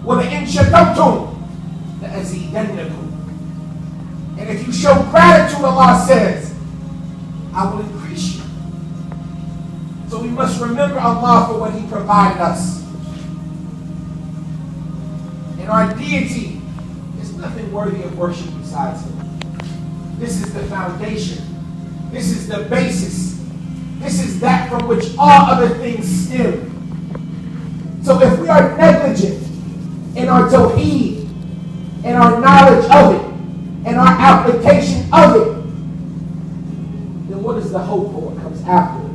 وَلَئِنْ شَكَرْتُمْ لَأَزِيدَنَّكُمْ. And if you show gratitude, Allah says, I will increase you. So we must remember Allah for what He provided us. And our deity is nothing worthy of worship besides Him. This is the foundation. This is the basis. This is that from which all other things stem. So if we are negligent in our tawheed, and our knowledge of it, and our application of it, then what is the hope for what comes after it?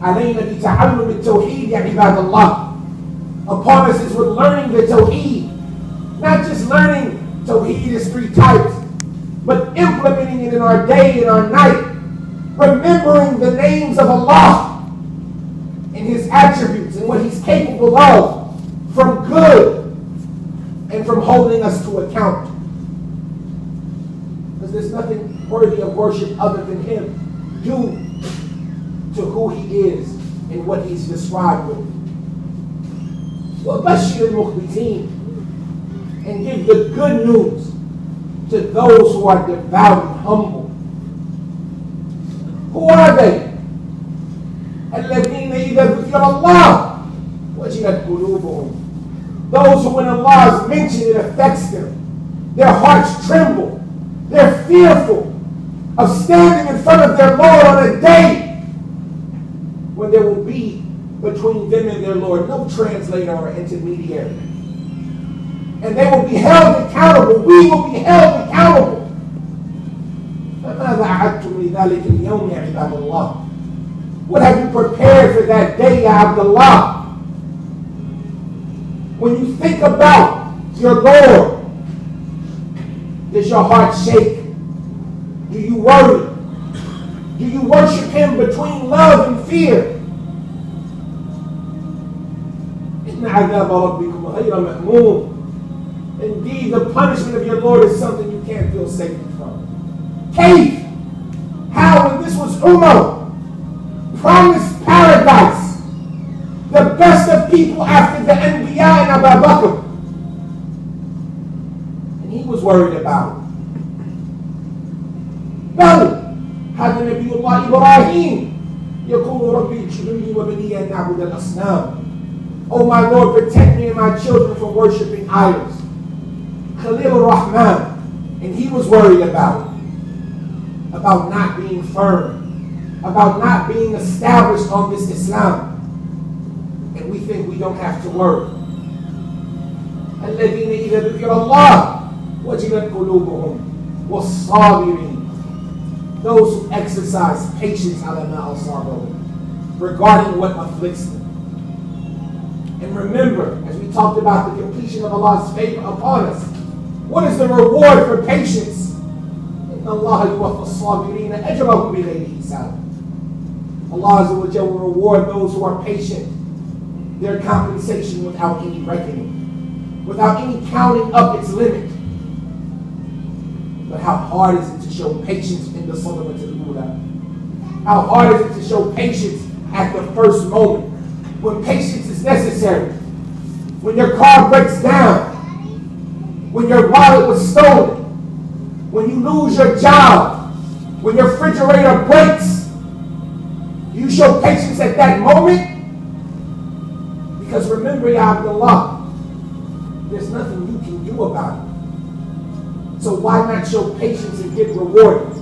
علينا بتعلم التوحيد يا عباد الله. Upon us is with learning the tawheed. Not just learning tawheed is 3 types, but implementing it in our day and our night. Remembering the names of Allah and His attributes and what He's capable of from good and from holding us to account. Because there's nothing worthy of worship other than Him, due to who He is and what He's described with. وَبَشِّرِ الْمُخْبِتِينَ. And give the good news to those who are devout and humble. Who are they? الَّذِينَ إِذَا ذُكِرَ اللَّهُ وَجِلَتْ قُلُوبُهُمْ. Those who, when Allah is mentioned, it affects them. Their hearts tremble. They're fearful of standing in front of their Lord on a day when there will be between them and their Lord no translator or intermediary. And they will be held accountable. We will be held accountable. فَمَاذَا أَعَدْتُمْ لِذَلِكَ الْيَوْمِ يَا عِبَادَ اللَّهِ. What have you prepared for that day, Ya Abdullah? When you think about your Lord, does your heart shake? Do you worry? Do you worship Him between love and fear? إِنَّ عَذَابَ رَبِّكُمْ غَيْرَ مَأْمُونٍ. Indeed, the punishment of your Lord is something you can't feel safe from. Kayf? How, when this was Umar, promised paradise, the best of people after the Anbiya and Abu Bakr, and he was worried about it. بل هذا نبي الله إبراهيم يقول ربي اجعلني وبني أن نعبد الأصنام. Oh my Lord, protect me and my children from worshiping idols. Khalil Rahman, and he was worried about not being firm, about not being established on this Islam. And we think we don't have to worry. الذين إذا ذكر الله وجلت قلوبهم والصابرين. Those who exercise patience regarding what afflicts them. And remember, as we talked about the completion of Allah's favor upon us, what is the reward for patience? إِنَّ اللَّهَ يُوَفَّى الصَّابِرِينَ أَجْرَهُمْ بِغَيْرِ حِسَابٍ. Allah will reward those who are patient their compensation without any reckoning, without any counting up its limit. But how hard is it to show patience in the Sadaqat al-Ula? How hard is it to show patience at the first moment, when patience is necessary, when your car breaks down, when your wallet was stolen, when you lose your job, when your refrigerator breaks. Do you show patience at that moment? Because remember, Ya Abdullah, there's nothing you can do about it. So why not show patience and get rewarded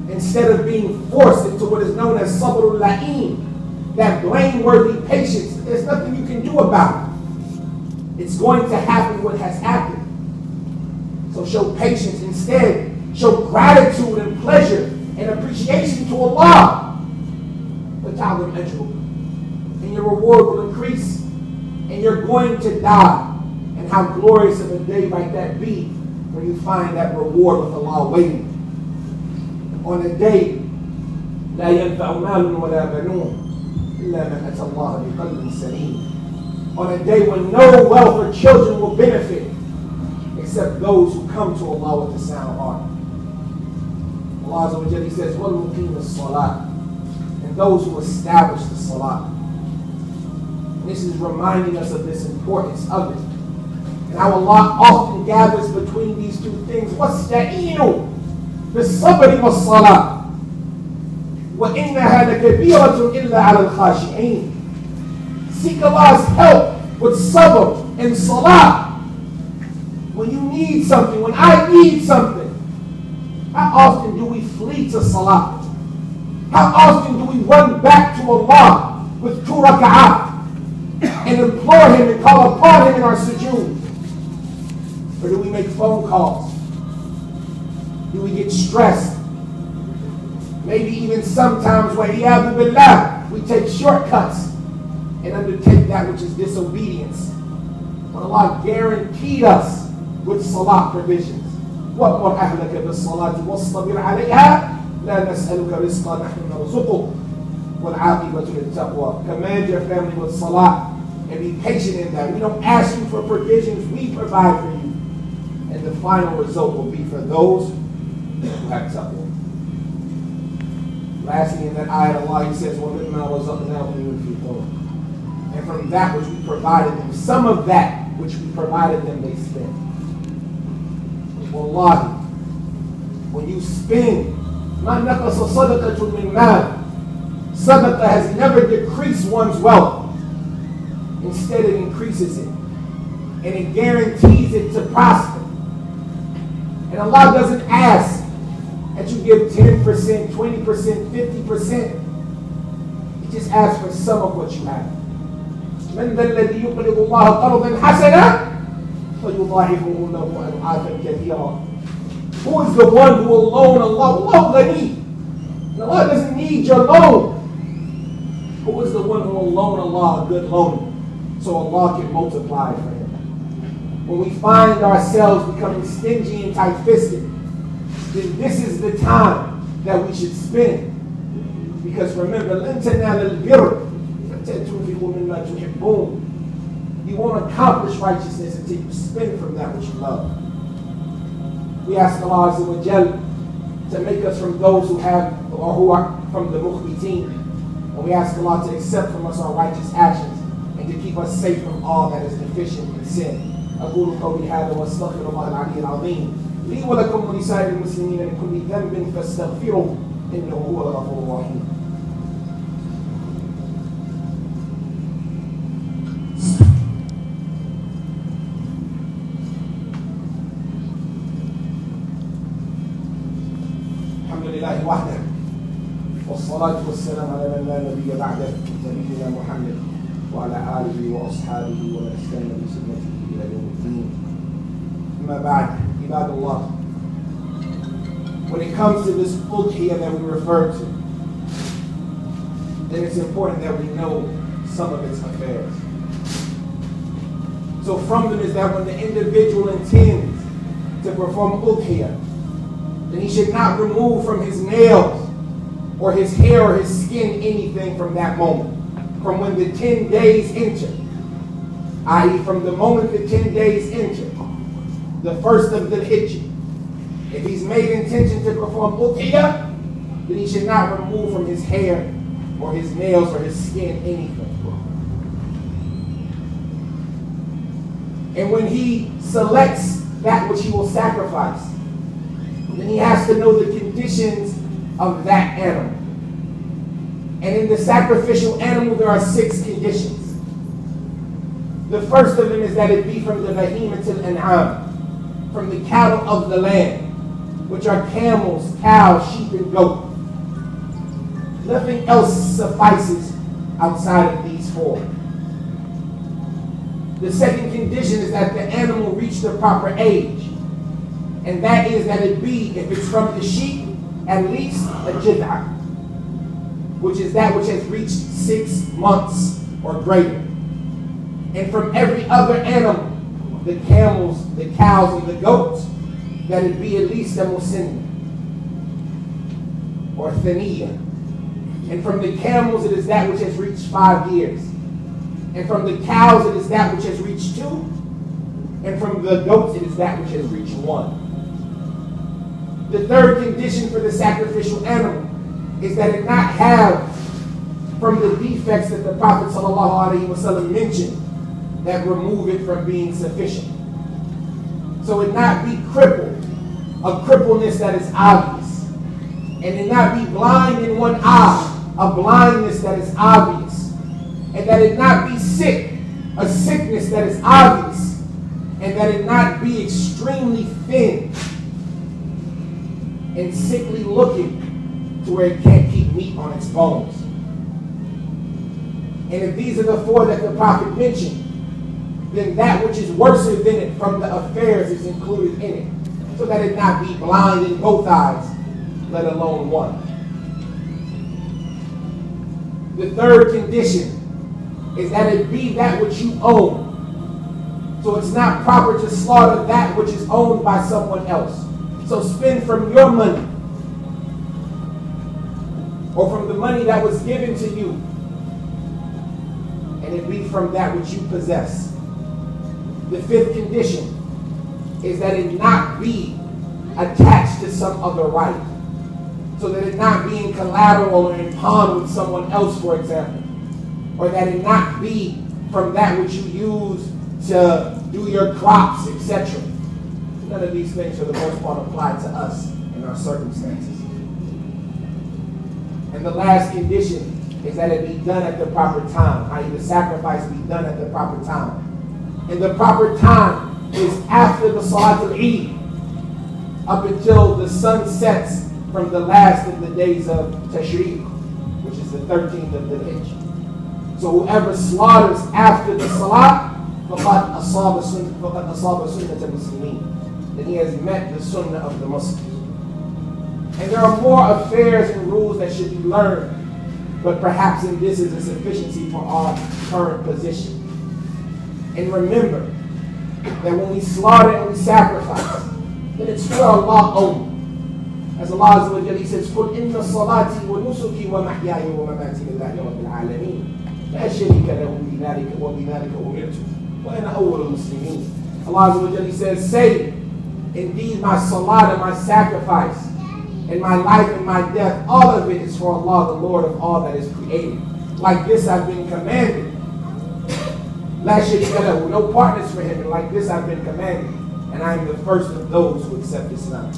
instead of being forced into what is known as sabrul la'im, that blameworthy patience? There's nothing you can do about it. It's going to happen what has happened. So show patience instead. Show gratitude and pleasure and appreciation to Allah. And your reward will increase. And you're going to die. And how glorious of a day might that be when you find that reward with Allah waiting. On a day لا ينفع مال ولا بنون إلا من أتى الله بقلب سليم. On a day when no wealth or children will benefit except those who come to Allah with a sound heart. Allah Azza wa Jalla says, وَالْمُقِيمِ الصَّلَاةِ, and those who establish the salah. This is reminding us of this importance of it. And how Allah often gathers between these two things. وَاسْتَعِينُوا بِالصَّبْرِ وَالصَّلَاةِ وَإِنَّهَا لَكَبِيرَةٌ إِلَّا عَلَى الْخَاشِعِينَ. Seek Allah's help with sabr and salah. When you need something, when I need something, how often do we flee to salah? How often do we run back to Allah with 2 rak'at and implore Him and call upon Him in our sujood? Or do we make phone calls? Do we get stressed? Maybe even sometimes, وَإِيَاذُ بِاللَّهِ, we take shortcuts and undertake that which is disobedience. When Allah guaranteed us with salah provisions. وَأْمُرْ أَهْلَكَ بِالصَّلَاةِ وَاصْطَبِرْ عَلَيْهَا لَا نَسْأَلُكَ رِزْقًا نَحْنُ نَرْزُقُكَ وَالْعَاقِبَةُ لِلتَّقْوَى. Command your family with salah and be patient in that. We don't ask you for provisions, we provide for you. And the final result will be for those who have taqwa. Lastly, in that ayat, Allah, He says, وَمِمَّا رَزَقْنَاهُمْ يُنْفِقُونَ. And from that which we provided them, some of that which we provided them, they spend. Wallahi, when you spend, مَا نَقَصَ صَدَقَةٌ مِنْ مَالٍ. Sadaqah has never decreased one's wealth. Instead, it increases it. And it guarantees it to prosper. And Allah doesn't ask that you give 10%, 20%, 50%. He just asks for some of what you have. مَنْ ذَا الَّذِي يُقْرِضُ اللَّهَ قَرْضًا حَسَنًا فَيُضَاعِفُهُ لَهُ أَضْعَافًا كَثِيرًا. Who is the one who will loan Allah? Allah ghani. And Allah doesn't need your loan. Who is the one who will loan Allah a good loan so Allah can multiply for him? When we find ourselves becoming stingy and tight-fisted, then this is the time that we should spend. Because remember, لَن تَنَالَ الْبِرَّ حَتَّى تُنْفِقُوا مِمَّا تُحِبُّونَ. You won't accomplish righteousness until you spend from that which you love. We ask Allah Azza wa Jal to make us from those who have, or who are from the mukhbiteen. And we ask Allah to accept from us our righteous actions and to keep us safe from all that is deficient in sin. أقول قولي هذا وأستغفر الله العلي العظيم لي ولكم ولسائر المسلمين من كل ذنب فاستغفروه إنه هو الغفور الرحيم. الحمد لله وحده والصلاة والسلام على من لا نبي بعده نبينا محمد وعلى آله وأصحابه ومن استنى بسنته إلى يوم الدين. أما بعد, عباد Allah, when it comes to this udhiyah that we refer to, then it's important that we know some of its affairs. So from them is that when the individual intends to perform udhiyah, then he should not remove from his nails or his hair or his skin anything from that moment. From when the 10 days enter, i.e. from the moment the 10 days enter, the first of the Hijjah. If he's made intention to perform udhiyah, then he should not remove from his hair or his nails or his skin anything. And when he selects that which he will sacrifice, then he has to know the conditions of that animal. And in the sacrificial animal, there are 6 conditions. The first of them is that it be from the bahimatul an'am, from the cattle of the land, which are camels, cows, sheep, and goat. Nothing else suffices outside of these 4. The second condition is that the animal reach the proper age. And that is that it be, if it's from the sheep, at least a jid'ah, which is that which has reached 6 months or greater. And from every other animal, the camels, the cows, and the goats, that it be at least a musinna or thaniya. And from the camels, it is that which has reached 5 years. And from the cows, it is that which has reached 2. And from the goats, it is that which has reached 1. The third condition for the sacrificial animal is that it not have from the defects that the Prophet ﷺ mentioned that remove it from being sufficient. So it not be crippled, a crippleness that is obvious. And it not be blind in one eye, a blindness that is obvious. And that it not be sick, a sickness that is obvious. And that it not be extremely thin and sickly looking to where it can't keep meat on its bones. And if these are the four that the Prophet mentioned, then that which is worse than it from the affairs is included in it, so that it not be blind in both eyes, let alone one. The third condition is that it be that which you own. So it's not proper to slaughter that which is owned by someone else. So spend from your money or from the money that was given to you, and it be from that which you possess. The fifth condition is that it not be attached to some other right. So that it not be in collateral or in pawn with someone else, for example. Or that it not be from that which you use to do your crops, etc. None of these things for the most part apply to us in our circumstances. And the last condition is that it be done at the proper time, i.e. the sacrifice be done at the proper time. And the proper time is after the Salatul Eid, up until the sun sets from the last of the days of Tashriq, which is the 13th of the Hijj. So whoever slaughters after the Salat, فَقَدْ أَصَابَ سُنَّةَ الْمُسْلِمِينَ, then he has met the Sunnah of the Muslims. And there are more affairs and rules that should be learned, but perhaps in this is a sufficiency for our current position. And remember that when we slaughter and we sacrifice, then it's for Allah only. As Allah Azza wa Jalla says, قُلْ إِنَّ صَلَاتِي وَنُسُكِي وَمَحْيَايَ وَمَمَاتِي لِلَّهِ رَبِّ الْعَالَمِينَ لَا شَرِيكَ لَهُ بِذَلِكَ وَبِذَلِكَ أُمِرْتُ وَأَنَا أَوَّلُ الْمُسْلِمِينَ. Allah Azza wa Jalla says, say, indeed my salat and my sacrifice and my life and my death, all of it is for Allah, the Lord of all that is created. Like this I've been commanded. La sharika lahu, no partners for him, and like this I've been commanded. And I am the first of those who accept Islam.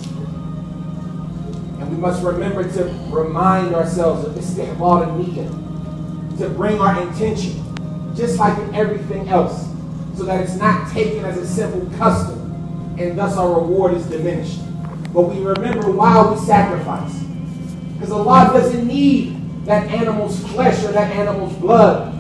And we must remember to remind ourselves of istihbar al-niyyah, to bring our intention, just like in everything else, so that it's not taken as a simple custom, and thus our reward is diminished. But we remember while we sacrifice, because Allah doesn't need that animal's flesh or that animal's blood,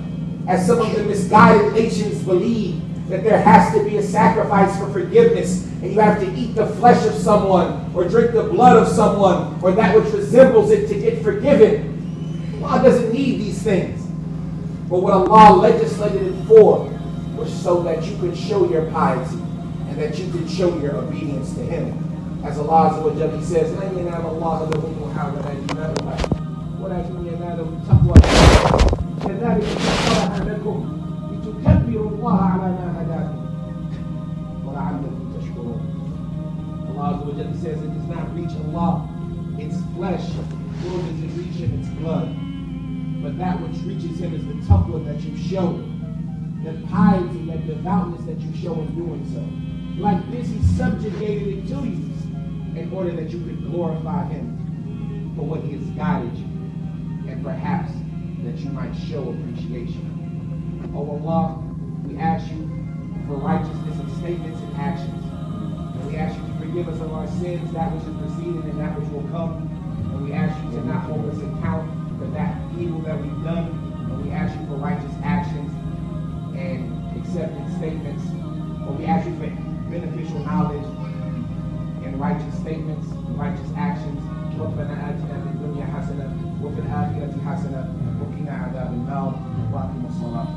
as some of the misguided nations believe that there has to be a sacrifice for forgiveness, and you have to eat the flesh of someone, or drink the blood of someone, or that which resembles it to get forgiven. Allah doesn't need these things. But what Allah legislated it for was so that you could show your piety, and that you could show your obedience to Him. As Allah Azza wa Jalla says, لَنْ يَنَالَ اللَّهَ لُحُومُهَا وَلَا دِمَاؤُهَا وَلَكِنْ يَنَالُهُ التَّقْوَى كَذَلِكَ سَخَّرَهَا لَكُمْ لِتُكَبِّرُوا اللَّهَ عَلَى مَا هَدَاكُمْ وَلَعَلَّكُمْ تَشْكُرُونَ. Allah Azza wa Jalla says it does not reach Allah its flesh, nor does it reach Him its blood. But that which reaches Him is the taqwa that you show, the piety, that devoutness that you show in doing so. Like this, He subjugated it to you in order that you could glorify Him for what He has guided you, and perhaps that you might show appreciation. Oh Allah, we ask you for righteousness in statements and actions. And we ask you to forgive us of our sins, that which is preceded and that which will come. And we ask you to not hold us account for that evil that we've done. And we ask you for righteous actions and accepted statements. Or we ask you for beneficial knowledge and righteous statements and righteous actions. ربنا آتنا في الدنيا حسنة وفي الآخرة حسنة وقنا عذاب النار وأقم الصلاة.